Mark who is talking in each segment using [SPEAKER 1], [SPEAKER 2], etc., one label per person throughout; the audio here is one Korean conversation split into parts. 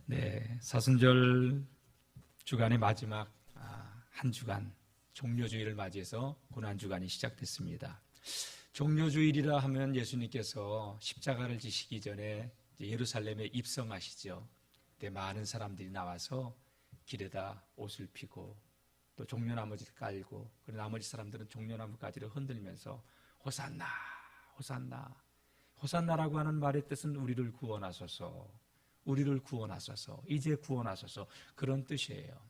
[SPEAKER 1] 네, 사순절 주간의 마지막 한 주간 종려주일을 맞이해서 고난주간이 시작됐습니다. 종려주일이라 하면 예수님께서 십자가를 지시기 전에 예루살렘에 입성하시죠. 그때 많은 사람들이 나와서 길에다 옷을 피고 또 종려나무를 깔고, 그리고 나머지 사람들은 종려나무가지를 흔들면서 호산나 호산나, 호산나라고 하는 말의 뜻은 우리를 구원하소서, 우리를 구원하소서, 이제 구원하소서, 그런 뜻이에요.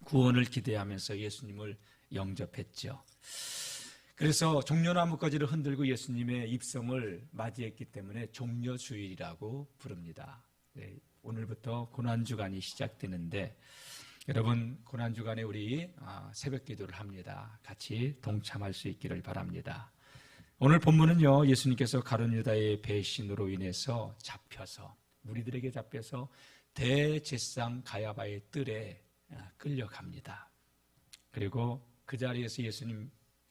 [SPEAKER 1] 구원을 기대하면서 예수님을 영접했죠. 그래서 종려나무가지를 흔들고 예수님의 입성을 맞이했기 때문에 종려주일이라고 부릅니다. 네, 오늘부터 고난주간이 시작되는데, 여러분 고난주간에 우리 새벽 기도를 합니다. 같이 동참할 수 있기를 바랍니다. 오늘 본문은요, 예수님께서 가룟 유다의 배신으로 인해서 잡혀서, 무리들에게 잡혀서 대제사장 가야바의 뜰에 끌려갑니다. 그리고 그 자리에서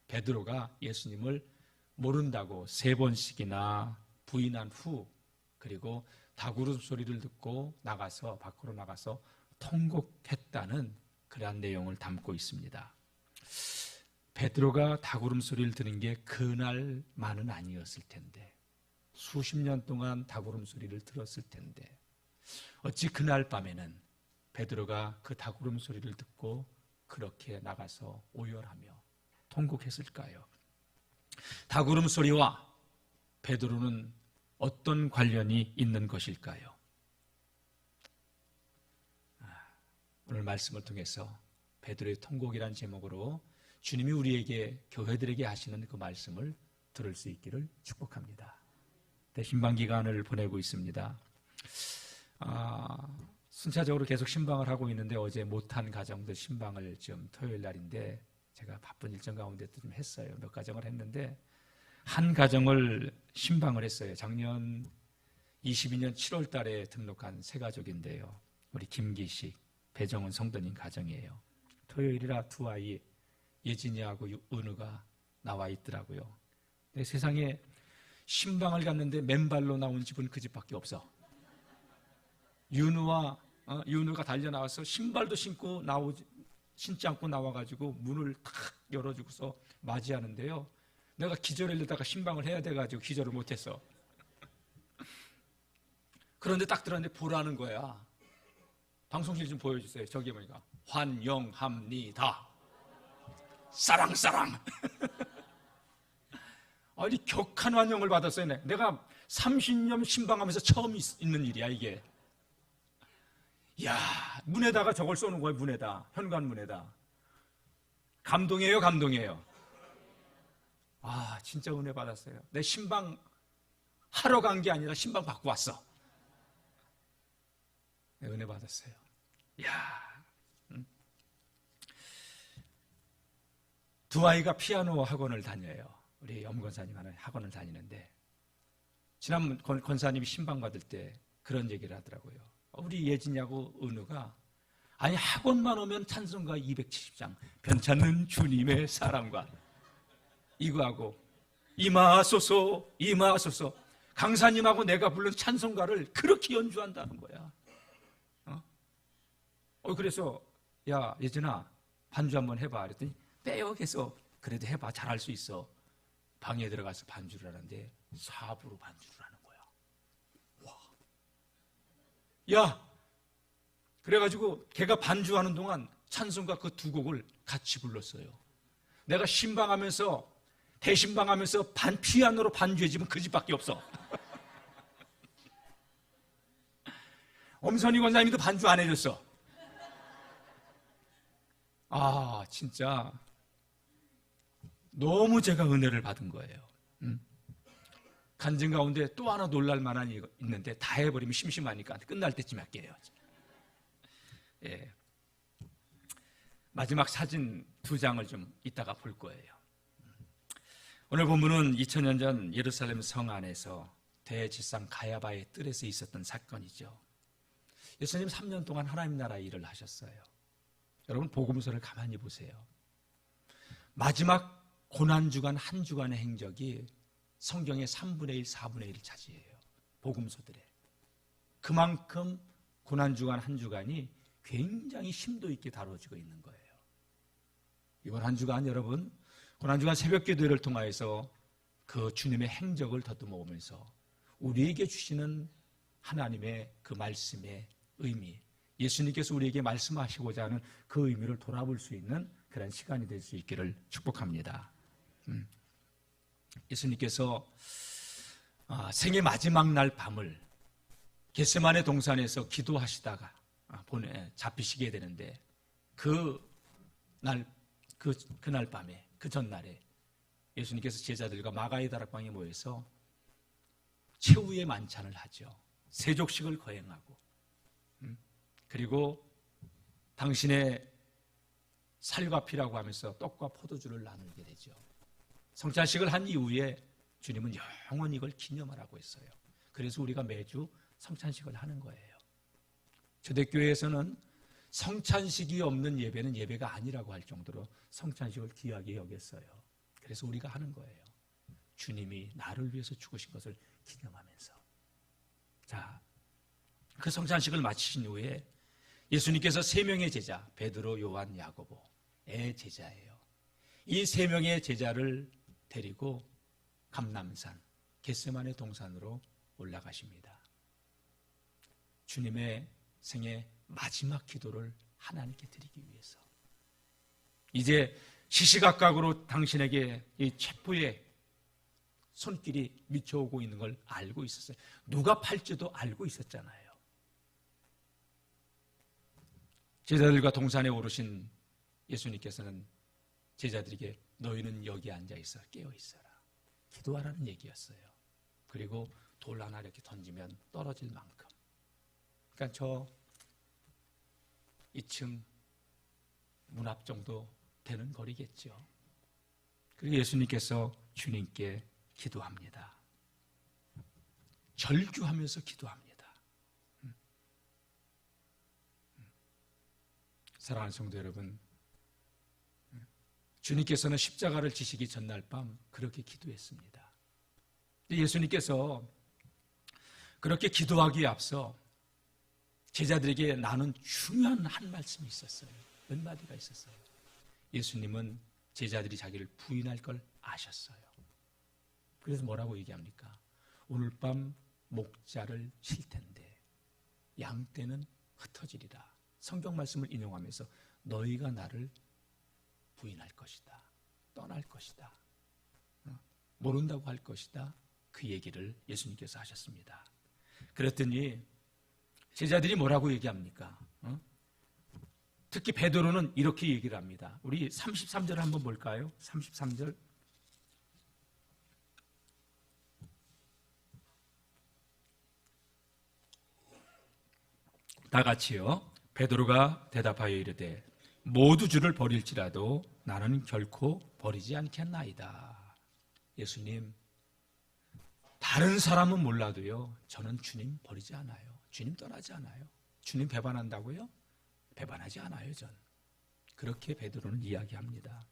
[SPEAKER 1] 베드로가 예수님을 모른다고 3번씩이나 부인한 후, 그리고 다구름 소리를 듣고 밖으로 나가서 통곡했다는 그러한 내용을 담고 있습니다. 베드로가 다구름 소리를 들은 게 그날만은 아니었을 텐데, 수십 년 동안 다구름 소리를 들었을 텐데, 어찌 그날 밤에는 베드로가 그 다구름 소리를 듣고 그렇게 나가서 오열하며 통곡했을까요? 다구름 소리와 베드로는 어떤 관련이 있는 것일까요? 오늘 말씀을 통해서 베드로의 통곡이란 제목으로 주님이 우리에게, 교회들에게 하시는 그 말씀을 들을 수 있기를 축복합니다. 신방 기간을 보내고 있습니다. 순차적으로 계속 신방을 하고 있는데, 어제 못한 가정들 신방을 지금 토요일 날인데 제가 바쁜 일정 가운데 좀 했어요. 몇 가정을 했는데 한 가정을 신방을 했어요. 작년 22년 7월 달에 등록한 새 가족인데요. 우리 김기식, 배정은 성도님 가정이에요. 토요일이라 두 아이, 예진이하고 은우가 나와 있더라고요. 근데 세상에 신방을 갔는데 맨발로 나온 집은 그 집밖에 없어. 윤우가 달려나와서 신발도 신지 않고 나와가지고 문을 탁 열어주고서 맞이하는데요. 내가 기절하려다가 신방을 해야 돼가지고 기절을 못했어. 그런데 딱 들었는데 보라는 거야. 방송실 좀 보여주세요. 저기 보니까 환영합니다. 사랑사랑. 아니, 격한 환영을 받았어요. 내가 30년 신방하면서 처음 있는 일이야, 이게. 야, 문에다가 저걸 쏘는 거예요. 문에다, 현관문에다. 감동이에요, 감동이에요. 진짜 은혜 받았어요. 내 신방 하러 간 게 아니라 신방 받고 왔어. 은혜 받았어요. 두 아이가 피아노 학원을 다녀요. 우리 염권사님 하는 학원을 다니는데, 지난번 권사님이 신방 받을 때 그런 얘기를 하더라고요. 우리 예진이하고 은우가, 아니 학원만 오면 찬송가 270장, 변찮는 주님의 사랑과, 이거하고 임하소서 임하소서, 강사님하고 내가 부른 찬송가를 그렇게 연주한다는 거야. 그래서 야 예진아, 반주 한번 해봐. 그랬더니 빼역해서 그래도 해봐, 잘할 수 있어. 방에 들어가서 반주를 하는데 4부로 반주를 하는 거야. 와. 야, 그래가지고 걔가 반주하는 동안 찬송가 그 2곡을 같이 불렀어요. 내가 신방하면서, 대신방하면서 피아노로 반주해 집은 그 집밖에 없어. 엄선희 권사님도 반주 안 해줬어. 진짜 너무 제가 은혜를 받은 거예요. 간증 가운데 또 하나 놀랄 만한 게 있는데, 다 해버리면 심심하니까 끝날 때쯤 할게요. 마지막 사진 2장을 좀 이따가 볼 거예요. 오늘 본문은 2000년 전 예루살렘 성 안에서 대제사장 가야바의 뜰에서 있었던 사건이죠. 예수님 3년 동안 하나님 나라 일을 하셨어요. 여러분 복음서를 가만히 보세요. 마지막 고난주간 한 주간의 행적이 성경의 3분의 1, 4분의 1을 차지해요. 복음서들에. 그만큼 고난주간 한 주간이 굉장히 심도 있게 다뤄지고 있는 거예요. 이번 한 주간 여러분, 고난주간 새벽기도회를 통하여서 그 주님의 행적을 더듬어 오면서 우리에게 주시는 하나님의 그 말씀의 의미, 예수님께서 우리에게 말씀하시고자 하는 그 의미를 돌아볼 수 있는 그런 시간이 될 수 있기를 축복합니다. 예수님께서 생애 마지막 날 밤을 겟세마네 동산에서 기도하시다가 잡히시게 되는데 그날 밤에, 그 전날에 예수님께서 제자들과 마가의 다락방에 모여서 최후의 만찬을 하죠. 세족식을 거행하고, 그리고 당신의 살과 피라고 하면서 떡과 포도주를 나누게 되죠. 성찬식을 한 이후에 주님은 영원히 이걸 기념하라고 했어요. 그래서 우리가 매주 성찬식을 하는 거예요. 초대교회에서는 성찬식이 없는 예배는 예배가 아니라고 할 정도로 성찬식을 귀하게 여겼어요. 그래서 우리가 하는 거예요. 주님이 나를 위해서 죽으신 것을 기념하면서. 자, 그 성찬식을 마치신 후에 예수님께서 세 명의 제자, 베드로, 요한, 야고보의 제자예요. 이 세 명의 제자를 데리고 감람산, 겟세마네 동산으로 올라가십니다. 주님의 생애 마지막 기도를 하나님께 드리기 위해서. 이제 시시각각으로 당신에게 이 체포의 손길이 미쳐오고 있는 걸 알고 있었어요. 누가 팔지도 알고 있었잖아요. 제자들과 동산에 오르신 예수님께서는 제자들에게 너희는 여기 앉아있어, 깨어있어라, 기도하라는 얘기였어요. 그리고 돌 하나 이렇게 던지면 떨어질 만큼, 그러니까 저 2층 문 앞 정도 되는 거리겠죠. 그리고 예수님께서 주님께 기도합니다. 절규하면서 기도합니다. 사랑하는 성도 여러분, 주님께서는 십자가를 지시기 전날 밤 그렇게 기도했습니다. 예수님께서 그렇게 기도하기에 앞서 제자들에게 나눈 중요한 한 말씀이 있었어요. 몇 마디가 있었어요. 예수님은 제자들이 자기를 부인할 걸 아셨어요. 그래서 뭐라고 얘기합니까? 오늘 밤 목자를 칠 텐데 양떼는 흩어지리라. 성경 말씀을 인용하면서 너희가 나를 부인할 것이다, 떠날 것이다, 모른다고 할 것이다, 그 얘기를 예수님께서 하셨습니다. 그랬더니 제자들이 뭐라고 얘기합니까? 특히 베드로는 이렇게 얘기를 합니다. 우리 33절 한번 볼까요? 33절. 다 같이요. 베드로가 대답하여 이르되 모두 주를 버릴지라도 나는 결코 버리지 않겠나이다. 예수님, 다른 사람은 몰라도요, 저는 주님 버리지 않아요. 주님 떠나지 않아요. 주님 배반한다고요? 배반하지 않아요, 전. 그렇게 베드로는 이야기합니다.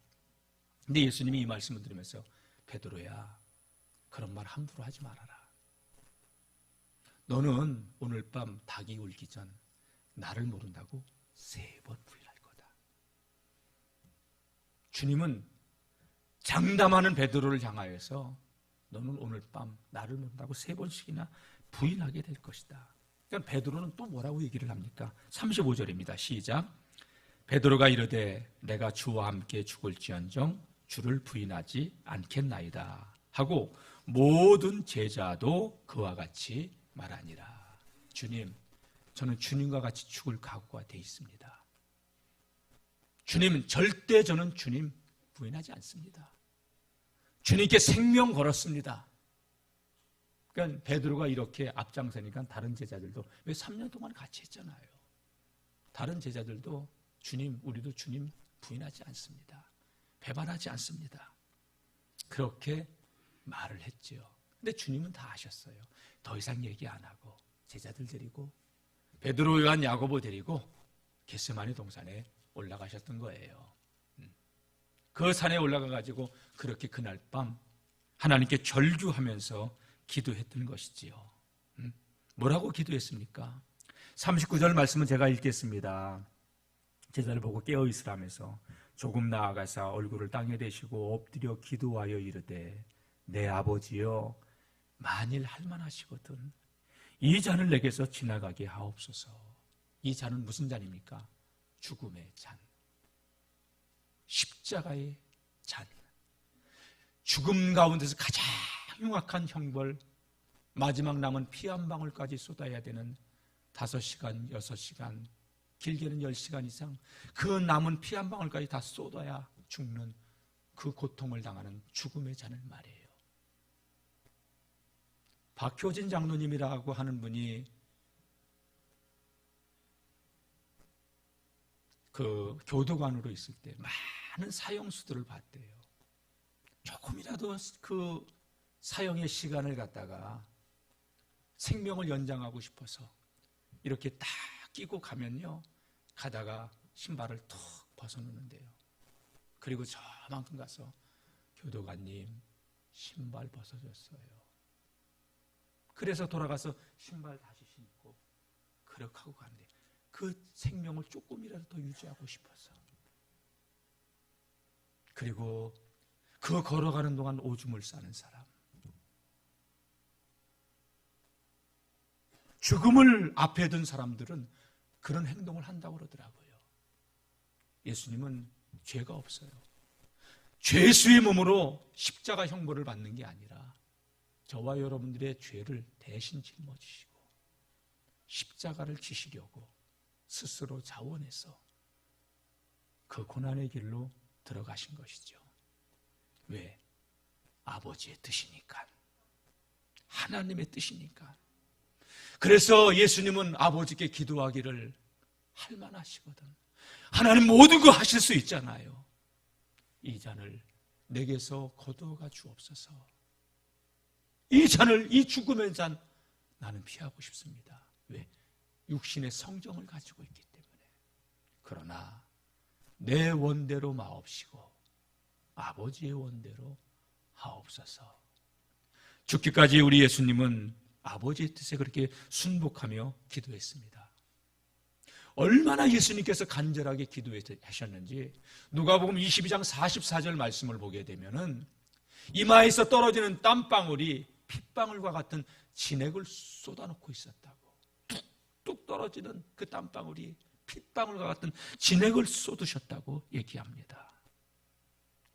[SPEAKER 1] 근데 예수님이 이 말씀을 들으면서 베드로야, 그런 말 함부로 하지 말아라. 너는 오늘 밤 닭이 울기 전 나를 모른다고 3번 부인할 거다. 주님은 장담하는 베드로를 향하여서 너는 오늘 밤 나를 모른다고 3번씩이나 부인하게 될 것이다. 그러니까 베드로는 또 뭐라고 얘기를 합니까? 35절입니다. 시작. 베드로가 이르되 내가 주와 함께 죽을지언정 주를 부인하지 않겠나이다 하고 모든 제자도 그와 같이 말하니라. 주님, 저는 주님과 같이 죽을 각오가 돼 있습니다. 주님, 절대 저는 주님 부인하지 않습니다. 주님께 생명 걸었습니다. 그러니까 베드로가 이렇게 앞장서니까 다른 제자들도, 왜 3년 동안 같이 했잖아요. 다른 제자들도 주님, 우리도 주님 부인하지 않습니다. 배반하지 않습니다. 그렇게 말을 했지요. 근데 주님은 다 아셨어요. 더 이상 얘기 안 하고 제자들 데리고 베드로, 요한, 야고보 데리고 겟세마네 동산에 올라가셨던 거예요. 그 산에 올라가가지고 그렇게 그날 밤 하나님께 절규하면서 기도했던 것이지요. 뭐라고 기도했습니까? 39절 말씀은 제가 읽겠습니다. 제자를 보고 깨어있으라면서 조금 나아가사 얼굴을 땅에 대시고 엎드려 기도하여 이르되 내 아버지여 만일 할만하시거든 이 잔을 내게서 지나가게 하옵소서. 이 잔은 무슨 잔입니까? 죽음의 잔, 십자가의 잔. 죽음 가운데서 가장 흉악한 형벌, 마지막 남은 피 한 방울까지 쏟아야 되는 5시간, 6시간, 길게는 10시간 이상 그 남은 피 한 방울까지 다 쏟아야 죽는 그 고통을 당하는 죽음의 잔을 말이에요. 박효진 장로님이라고 하는 분이 그 교도관으로 있을 때 많은 사형수들을 봤대요. 조금이라도 그 사형의 시간을 갖다가 생명을 연장하고 싶어서 이렇게 딱 끼고 가면요, 가다가 신발을 툭 벗어놓는데요. 그리고 저만큼 가서 교도관님 신발 벗어졌어요. 그래서 돌아가서 신발 다시 신고 그렇게 하고 가는데 그 생명을 조금이라도 더 유지하고 싶어서. 그리고 그 걸어가는 동안 오줌을 싸는 사람, 죽음을 앞에 둔 사람들은 그런 행동을 한다고 그러더라고요. 예수님은 죄가 없어요. 죄수의 몸으로 십자가 형벌을 받는 게 아니라 저와 여러분들의 죄를 대신 짊어지시고 십자가를 지시려고 스스로 자원해서 그 고난의 길로 들어가신 것이죠. 왜? 아버지의 뜻이니까, 하나님의 뜻이니까. 그래서 예수님은 아버지께 기도하기를 할만하시거든. 하나님 모든 거 하실 수 있잖아요. 이 잔을 내게서 거두어가 주옵소서. 이 잔을, 이 죽음의 잔 나는 피하고 싶습니다. 왜? 육신의 성정을 가지고 있기 때문에. 그러나 내 원대로 마옵시고 아버지의 원대로 하옵소서. 죽기까지 우리 예수님은 아버지의 뜻에 그렇게 순복하며 기도했습니다. 얼마나 예수님께서 간절하게 기도하셨는지 누가복음 22장 44절 말씀을 보게 되면은 이마에서 떨어지는 땀방울이 핏방울과 같은 진액을 쏟아놓고 있었다고. 뚝뚝 떨어지는 그 땀방울이 핏방울과 같은 진액을 쏟으셨다고 얘기합니다.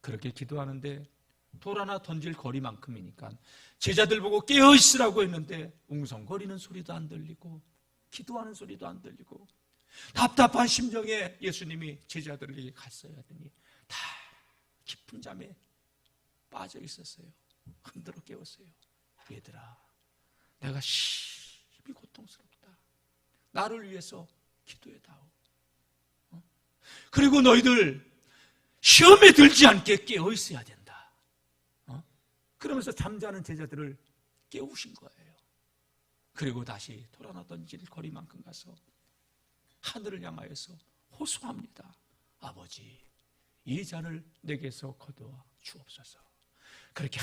[SPEAKER 1] 그렇게 기도하는데 돌 하나 던질 거리만큼이니까 제자들 보고 깨어있으라고 했는데 웅성거리는 소리도 안 들리고 기도하는 소리도 안 들리고 답답한 심정에 예수님이 제자들에게 갔어야 하더니 다 깊은 잠에 빠져 있었어요. 흔들어 깨웠어요. 얘들아, 내가 심히 고통스럽다. 나를 위해서 기도해다오. 그리고 너희들 시험에 들지 않게 깨어 있어야 된다. 그러면서 잠자는 제자들을 깨우신 거예요. 그리고 다시 돌아놨던 길 거리만큼 가서 하늘을 향하여서 호소합니다. 아버지, 이 잔을 내게서 거두어 주옵소서. 그렇게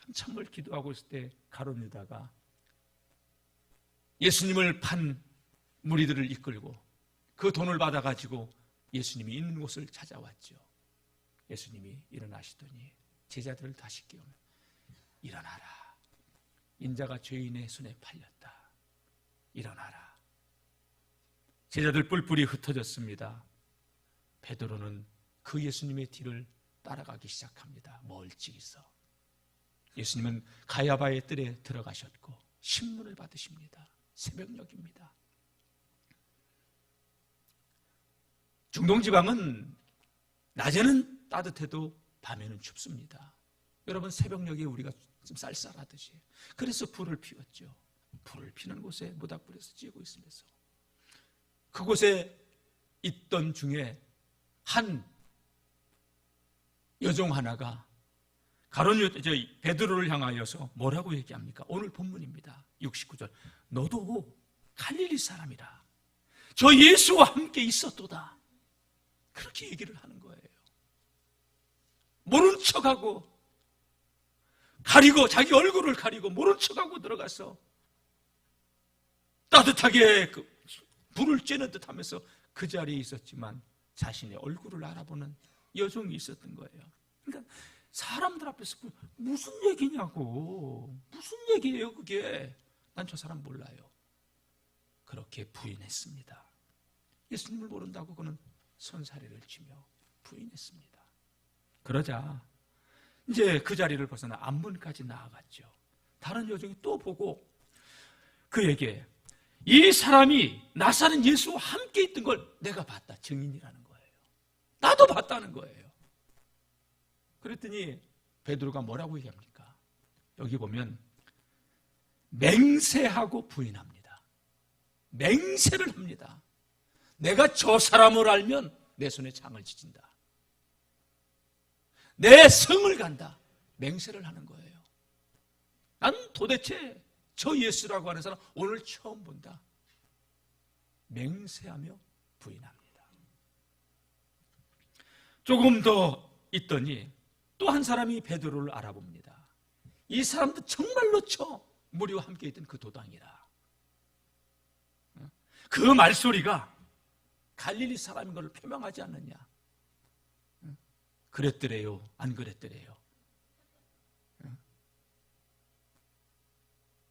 [SPEAKER 1] 한참을 기도하고 있을 때 가룟 유다가 예수님을 판 무리들을 이끌고 그 돈을 받아가지고 예수님이 있는 곳을 찾아왔죠. 예수님이 일어나시더니 제자들을 다시 깨우며 일어나라. 인자가 죄인의 손에 팔렸다. 일어나라. 제자들 뿔뿔이 흩어졌습니다. 베드로는 그 예수님의 뒤를 따라가기 시작합니다. 멀찍이서. 예수님은 가야바의 뜰에 들어가셨고 신문을 받으십니다. 새벽녘입니다. 중동지방은 낮에는 따뜻해도 밤에는 춥습니다. 여러분, 새벽녘에 우리가 좀 쌀쌀하듯이. 그래서 불을 피웠죠. 불을 피는 곳에 모닥불에서 찌고 있으면서 그곳에 있던 중에 한 여종 하나가 베드로를 향하여서 뭐라고 얘기합니까? 오늘 본문입니다. 69절. 너도 갈릴리 사람이라. 저 예수와 함께 있었도다. 그렇게 얘기를 하는 거예요. 모른 척하고 가리고, 자기 얼굴을 가리고 모른 척하고 들어가서 따뜻하게 불을 쬐는 듯 하면서 그 자리에 있었지만 자신의 얼굴을 알아보는 여종이 있었던 거예요. 그러니까 사람들 앞에서 무슨 얘기냐고, 무슨 얘기예요 그게, 난 저 사람 몰라요. 그렇게 부인했습니다. 예수님을 모른다고 그는 손사래를 치며 부인했습니다. 그러자 이제 그 자리를 벗어나 앞문까지 나아갔죠. 다른 여종이 또 보고 그에게 이 사람이 나사렛 예수와 함께 있던 걸 내가 봤다, 증인이라는 거예요. 나도 봤다는 거예요. 그랬더니 베드로가 뭐라고 얘기합니까? 여기 보면 맹세하고 부인합니다. 맹세를 합니다. 내가 저 사람을 알면 내 손에 창을 지진다, 내 성을 간다, 맹세를 하는 거예요. 난 도대체 저 예수라고 하는 사람 오늘 처음 본다. 맹세하며 부인합니다. 조금 더 있더니 또 한 사람이 베드로를 알아봅니다. 이 사람도 정말로 저 무리와 함께 있던 그 도당이라. 그 말소리가 갈릴리 사람인 것을 표명하지 않느냐. 그랬더래요, 안 그랬더래요?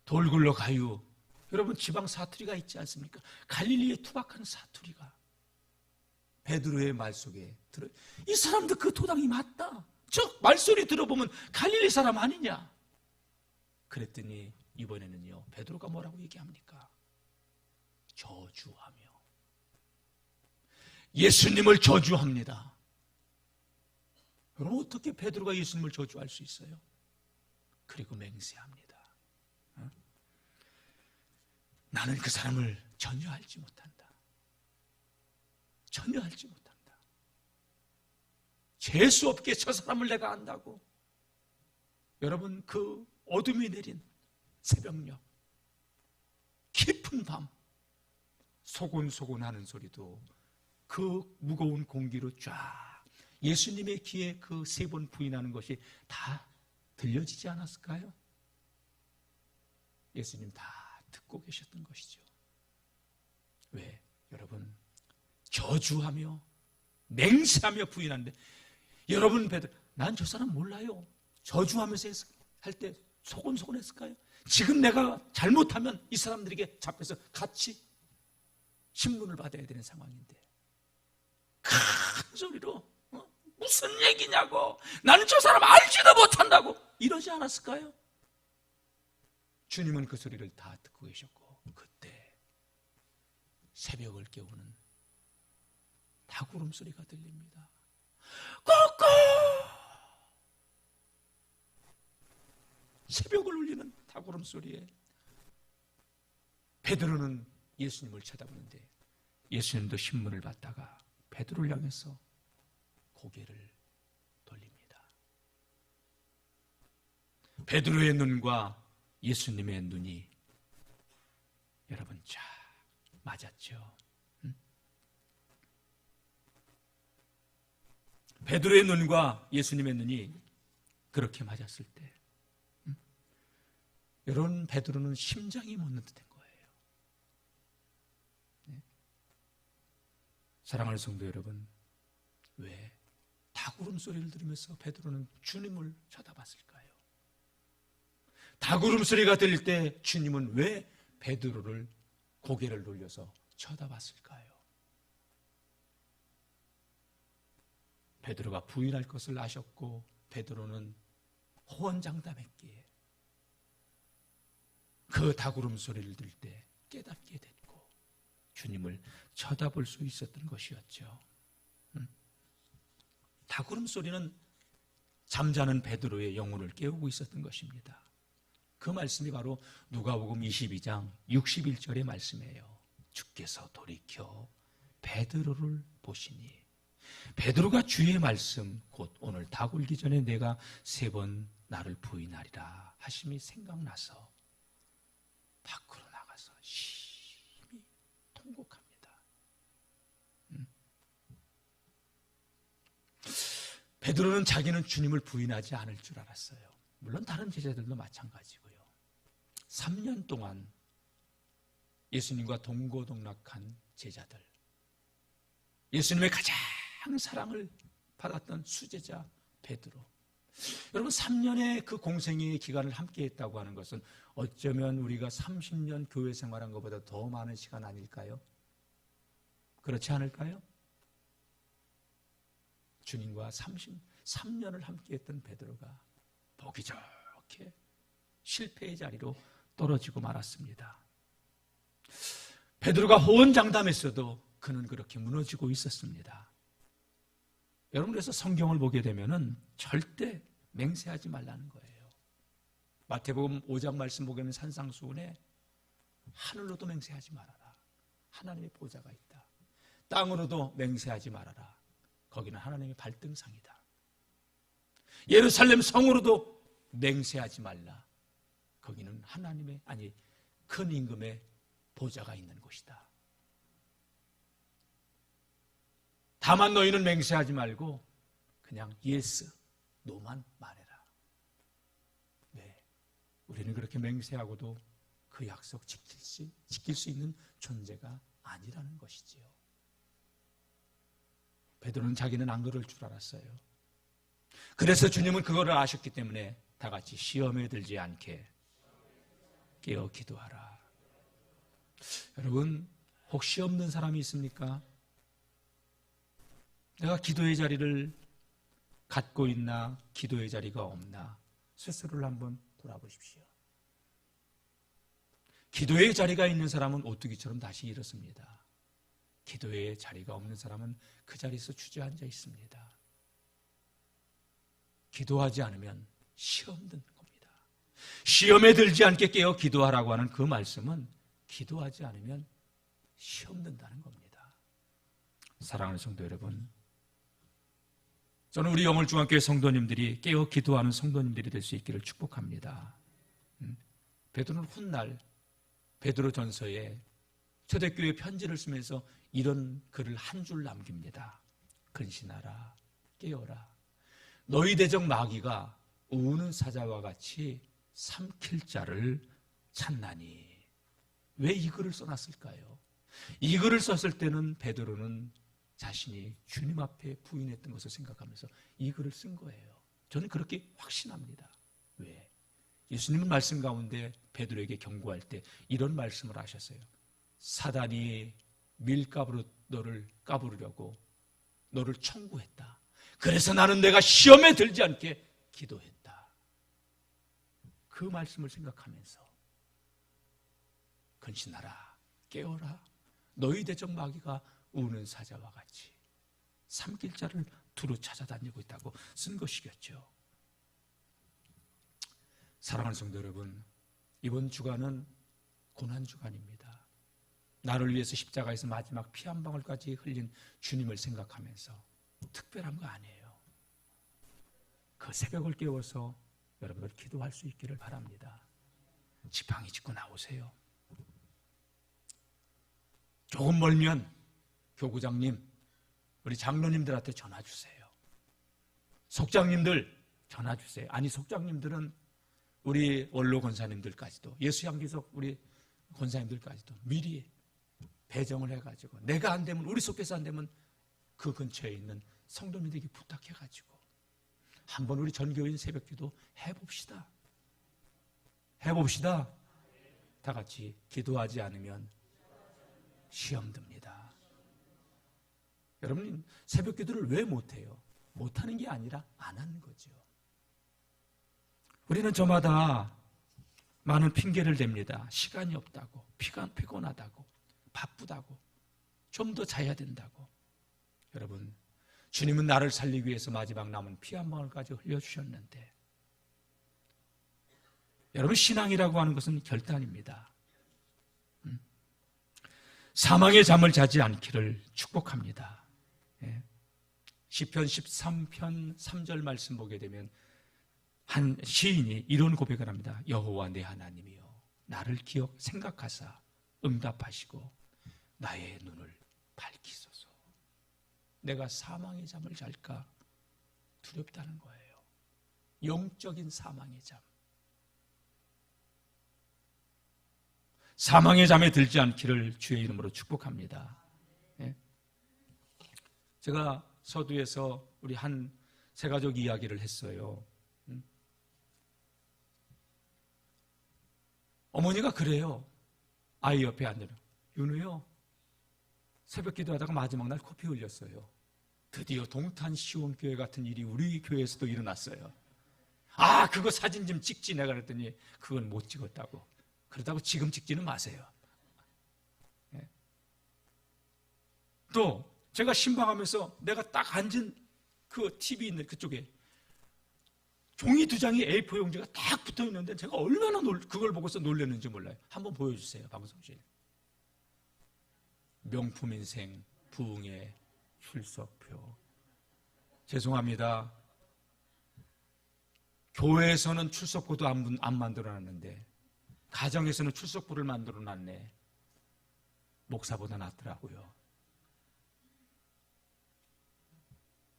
[SPEAKER 1] 돌 굴러 가유. 여러분, 지방 사투리가 있지 않습니까? 갈릴리의 투박한 사투리가 베드로의 말 속에 들어요. 이 사람도 그 도당이 맞다. 저 말소리 들어보면 갈릴리 사람 아니냐. 그랬더니 이번에는요, 베드로가 뭐라고 얘기합니까? 저주하며 예수님을 저주합니다. 여러분, 어떻게 베드로가 예수님을 저주할 수 있어요? 그리고 맹세합니다. 나는 그 사람을 전혀 알지 못한다. 전혀 알지 못한다. 재수 없게 저 사람을 내가 안다고. 여러분, 그 어둠이 내린 새벽녘, 깊은 밤, 소곤소곤 하는 소리도 그 무거운 공기로 쫙 예수님의 귀에 그 세 번 부인하는 것이 다 들려지지 않았을까요? 예수님 다 듣고 계셨던 것이죠. 왜? 여러분, 저주하며 맹세하며 부인하는데, 여러분 베드로, 난 저 사람 몰라요. 저주하면서 할 때 소곤소곤 했을까요? 지금 내가 잘못하면 이 사람들에게 잡혀서 같이 신문을 받아야 되는 상황인데 큰 소리로 무슨 얘기냐고, 나는 저 사람 알지도 못한다고 이러지 않았을까요? 주님은 그 소리를 다 듣고 계셨고, 그때 새벽을 깨우는 닭울음 소리가 들립니다. 꼬꼬! 새벽을 울리는 닭울음 소리에 베드로는 예수님을 쳐다보는데, 예수님도 신문을 받다가 베드로를 향해서 고개를 돌립니다. 베드로의 눈과 예수님의 눈이 여러분 쫙 맞았죠. 베드로의 눈과 예수님의 눈이 그렇게 맞았을 때 여러분, 베드로는 심장이 멎는 듯한 거예요. 네? 사랑하는 성도 여러분, 왜 닭울음 소리를 들으면서 베드로는 주님을 쳐다봤을까요? 닭울음 소리가 들릴 때 주님은 왜 베드로를 고개를 돌려서 쳐다봤을까요? 베드로가 부인할 것을 아셨고 베드로는 호언장담했기에 그 닭울음 소리를 들을 때 깨닫게 됐고 주님을 쳐다볼 수 있었던 것이었죠. 닭울음 소리는 잠자는 베드로의 영혼을 깨우고 있었던 것입니다. 그 말씀이 바로 누가복음 22장 61절의 말씀이에요. 주께서 돌이켜 베드로를 보시니, 베드로가 주의 말씀 곧 오늘 닭 울기 전에 내가 3번 나를 부인하리라 하심이 생각나서 밖으로 나가서 심히 통곡합니다. 베드로는 자기는 주님을 부인하지 않을 줄 알았어요. 물론 다른 제자들도 마찬가지고요. 3년 동안 예수님과 동고동락한 제자들, 예수님의 가장 사랑을 받았던 수제자 베드로. 여러분, 3년의 그 공생의 기간을 함께 했다고 하는 것은 어쩌면 우리가 30년 교회 생활한 것보다 더 많은 시간 아닐까요? 그렇지 않을까요? 주님과 33년을 함께 했던 베드로가 보기 좋게 실패의 자리로 떨어지고 말았습니다. 베드로가 호언장담했어도 그는 그렇게 무너지고 있었습니다. 여러분, 그래서 성경을 보게 되면은 절대 맹세하지 말라는 거예요. 마태복음 5장 말씀 보게 되면 산상수훈에 하늘로도 맹세하지 말아라. 하나님의 보좌가 있다. 땅으로도 맹세하지 말아라. 거기는 하나님의 발등상이다. 예루살렘 성으로도 맹세하지 말라. 거기는 하나님의, 아니, 큰 임금의 보좌가 있는 곳이다. 다만 너희는 맹세하지 말고 그냥 예스, 노만 말해라. 네, 우리는 그렇게 맹세하고도 그 약속 지킬 수 있는 존재가 아니라는 것이지요. 베드로는 자기는 안 그럴 줄 알았어요. 그래서 주님은 그거를 아셨기 때문에 다 같이 시험에 들지 않게 깨어 기도하라. 여러분, 혹시 없는 사람이 있습니까? 내가 기도의 자리를 갖고 있나, 기도의 자리가 없나, 스스로를 한번 돌아보십시오. 기도의 자리가 있는 사람은 오뚜기처럼 다시 일어섭니다. 기도의 자리가 없는 사람은 그 자리에서 주저앉아 있습니다. 기도하지 않으면 시험 드는 겁니다. 시험에 들지 않게 깨어 기도하라고 하는 그 말씀은 기도하지 않으면 시험 든다는 겁니다. 사랑하는 성도 여러분, 저는 우리 영월중학교의 성도님들이 깨어 기도하는 성도님들이 될 수 있기를 축복합니다. 베드로는 훗날 베드로전서에 초대교회 편지를 쓰면서 이런 글을 한 줄 남깁니다. 근신하라, 깨어라. 너희 대적 마귀가 우는 사자와 같이 삼킬 자를 찾나니. 왜 이 글을 써놨을까요? 이 글을 썼을 때는 베드로는 자신이 주님 앞에 부인했던 것을 생각하면서 이 글을 쓴 거예요. 저는 그렇게 확신합니다. 왜? 예수님은 말씀 가운데 베드로에게 경고할 때 이런 말씀을 하셨어요. 사단이 밀가부로 너를 까부르려고 너를 청구했다. 그래서 나는 내가 시험에 들지 않게 기도했다. 그 말씀을 생각하면서 근신하라, 깨어라. 너희 대적 마귀가 우는 사자와 같이 삼킬 자를 두루 찾아다니고 있다고 쓴 것이겠죠. 사랑하는 성도 여러분, 이번 주간은 고난주간입니다. 나를 위해서 십자가에서 마지막 피 한 방울까지 흘린 주님을 생각하면서 특별한 거 아니에요. 그 새벽을 깨워서 여러분들 기도할 수 있기를 바랍니다. 지팡이 짚고 나오세요. 조금 멀면 교구장님, 우리 장로님들한테 전화 주세요. 속장님들 전화 주세요. 아니, 속장님들은 우리 원로 권사님들까지도, 예수향기석 우리 권사님들까지도 미리 배정을 해가지고, 내가 안 되면, 우리 속에서 안 되면 그 근처에 있는 성도님들에게 부탁해가지고 한번 우리 전교인 새벽기도 해봅시다. 해봅시다. 다 같이 기도하지 않으면 시험 듭니다. 여러분, 새벽기도를 왜 못해요? 못하는 게 아니라 안 하는 거죠. 우리는 저마다 많은 핑계를 댑니다. 시간이 없다고, 피곤하다고, 바쁘다고, 좀 더 자야 된다고. 여러분, 주님은 나를 살리기 위해서 마지막 남은 피 한 방울까지 흘려주셨는데, 여러분, 신앙이라고 하는 것은 결단입니다. 사망의 잠을 자지 않기를 축복합니다. 시편 13편 3절 말씀 보게 되면 한 시인이 이런 고백을 합니다. 여호와 내 하나님이여, 나를 생각하사 응답하시고 나의 눈을 밝히소서. 내가 사망의 잠을 잘까 두렵다는 거예요. 영적인 사망의 잠. 사망의 잠에 들지 않기를 주의 이름으로 축복합니다. 예? 제가 서두에서 우리 한 새가족 이야기를 했어요. 어머니가 그래요. 아이 옆에 앉으면, 윤우요, 새벽 기도하다가 마지막 날 코피 흘렸어요. 드디어 동탄 시온교회 같은 일이 우리 교회에서도 일어났어요. 아, 그거 사진 좀 찍지. 내가 그랬더니 그건 못 찍었다고. 그렇다고 지금 찍지는 마세요. 예. 또 제가 신방하면서 내가 딱 앉은 그 TV 있는 그쪽에 종이 2장에 A4 용지가 딱 붙어 있는데 제가 얼마나 그걸 보고서 놀랐는지 몰라요. 한번 보여주세요, 방송실. 명품 인생 부흥의 출석표. 죄송합니다. 교회에서는 출석부도 안 만들어놨는데 가정에서는 출석부를 만들어놨네. 목사보다 낫더라고요.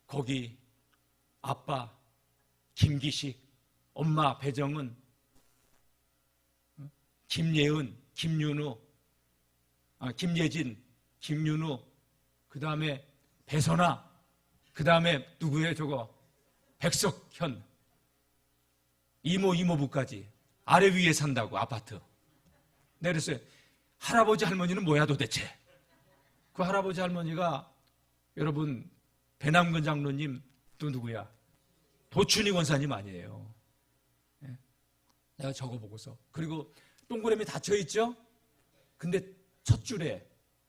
[SPEAKER 1] 거기 아빠 김기식, 엄마 배정은, 김예은, 김윤우, 김예진, 김윤우, 그 다음에 배선아, 그 다음에 누구예요 저거? 백석현, 이모부까지 아래 위에 산다고 아파트. 내가 그랬어요. 할아버지 할머니는 뭐야 도대체? 그 할아버지 할머니가 여러분 배남근 장로님 또 누구야? 도춘희 권사님 아니에요. 예? 내가 저거 보고서. 그리고 동그라미 닫혀있죠? 근데 첫 줄에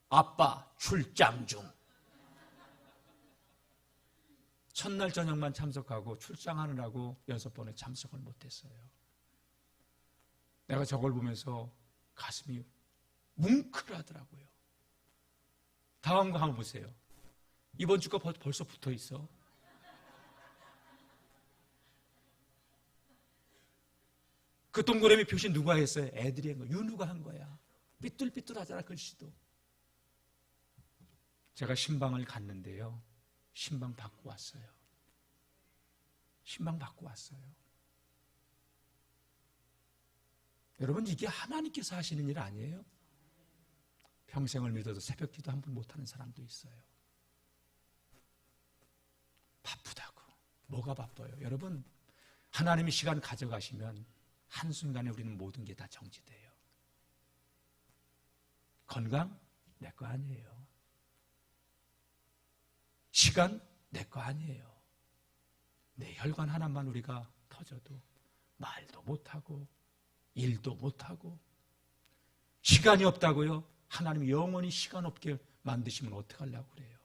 [SPEAKER 1] 아빠 출장 중. 첫날 저녁만 참석하고 출장하느라고 6번에 참석을 못했어요. 내가 저걸 보면서 가슴이 뭉클하더라고요. 다음 거 한번 보세요. 이번 주가 벌써 붙어 있어. 그 동그라미 표시 누가 했어요? 애들이 한 거. 윤우가 한 거야. 삐뚤삐뚤하잖아, 글씨도. 제가 신방을 갔는데요. 신방 받고 왔어요. 신방 받고 왔어요. 여러분, 이게 하나님께서 하시는 일 아니에요? 평생을 믿어도 새벽 기도 한 번 못하는 사람도 있어요. 바쁘다고. 뭐가 바빠요? 여러분, 하나님이 시간 가져가시면 한순간에 우리는 모든 게 다 정지돼요. 건강? 내 거 아니에요. 시간? 내 거 아니에요. 내 혈관 하나만 우리가 터져도 말도 못하고 일도 못하고 시간이 없다고요? 하나님이 영원히 시간 없게 만드시면 어떡하려고 그래요?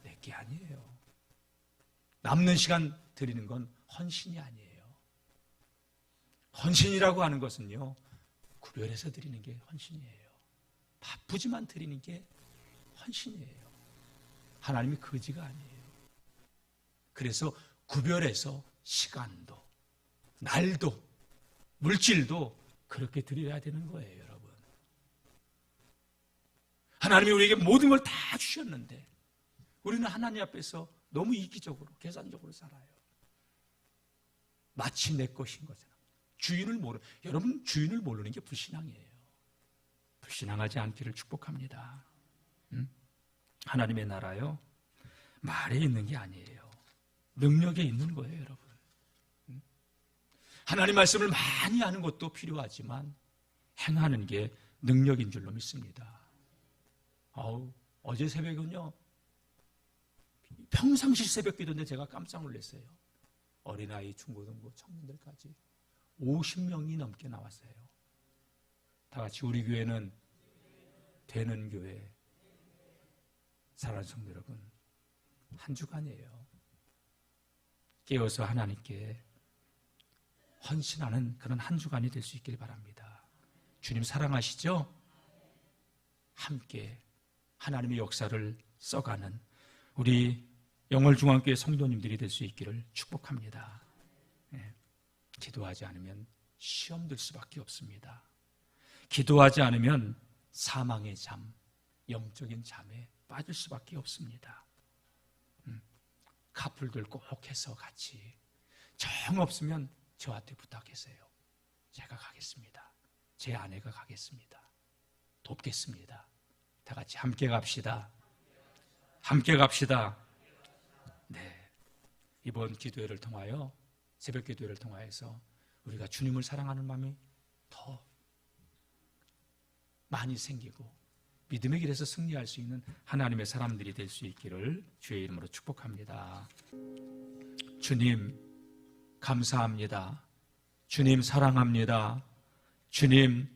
[SPEAKER 1] 내 게 아니에요. 남는 시간 드리는 건 헌신이 아니에요. 헌신이라고 하는 것은요, 구별해서 드리는 게 헌신이에요. 바쁘지만 드리는 게 헌신이에요. 하나님이 거지가 아니에요. 그래서 구별해서 시간도, 날도, 물질도 그렇게 드려야 되는 거예요, 여러분. 하나님이 우리에게 모든 걸 다 주셨는데 우리는 하나님 앞에서 너무 이기적으로, 계산적으로 살아요. 마치 내 것인 것처럼. 여러분, 주인을 모르는 게 불신앙이에요. 불신앙하지 않기를 축복합니다. 하나님의 나라요, 말에 있는 게 아니에요. 능력에 있는 거예요, 여러분. 하나님 말씀을 많이 하는 것도 필요하지만 행하는 게 능력인 줄로 믿습니다. 어제 새벽은요, 평상시 새벽 기도인데 제가 깜짝 놀랐어요. 어린아이, 중고등부, 청년들까지 50명이 넘게 나왔어요. 다 같이 우리 교회는 되는 교회. 사랑하는 성도 여러분, 한 주간이에요. 깨어서 하나님께 헌신하는 그런 한 주간이 될 수 있길 바랍니다. 주님 사랑하시죠? 함께 하나님의 역사를 써가는 우리 영월중앙교회 성도님들이 될 수 있기를 축복합니다. 기도하지 않으면 시험 들 수밖에 없습니다. 기도하지 않으면 사망의 잠, 영적인 잠에 빠질 수밖에 없습니다. 카풀들 꼭 해서 같이 정 없으면 저한테 부탁하세요. 제가 가겠습니다. 제 아내가 가겠습니다. 돕겠습니다. 다 같이 함께 갑시다. 함께 갑시다. 네. 이번 기도회를 통하여, 새벽 기도회를 통하여서 우리가 주님을 사랑하는 마음이 더 많이 생기고 믿음의 길에서 승리할 수 있는 하나님의 사람들이 될 수 있기를 주의 이름으로 축복합니다. 주님 감사합니다. 주님 사랑합니다. 주님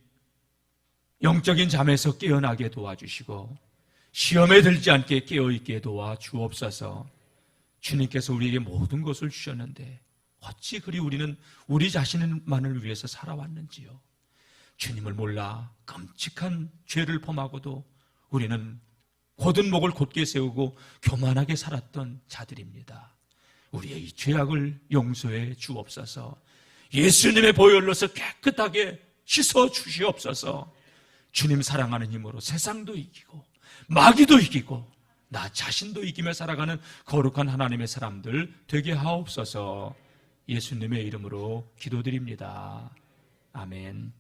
[SPEAKER 1] 영적인 잠에서 깨어나게 도와주시고 시험에 들지 않게 깨어있게 도와주옵소서. 주님께서 우리에게 모든 것을 주셨는데 어찌 그리 우리는 우리 자신만을 위해서 살아왔는지요. 주님을 몰라 끔찍한 죄를 범하고도 우리는 곧은 목을 곧게 세우고 교만하게 살았던 자들입니다. 우리의 이 죄악을 용서해 주옵소서. 예수님의 보혈로서 깨끗하게 씻어 주시옵소서. 주님 사랑하는 힘으로 세상도 이기고 마귀도 이기고 나 자신도 이기며 살아가는 거룩한 하나님의 사람들 되게 하옵소서. 예수님의 이름으로 기도드립니다. 아멘.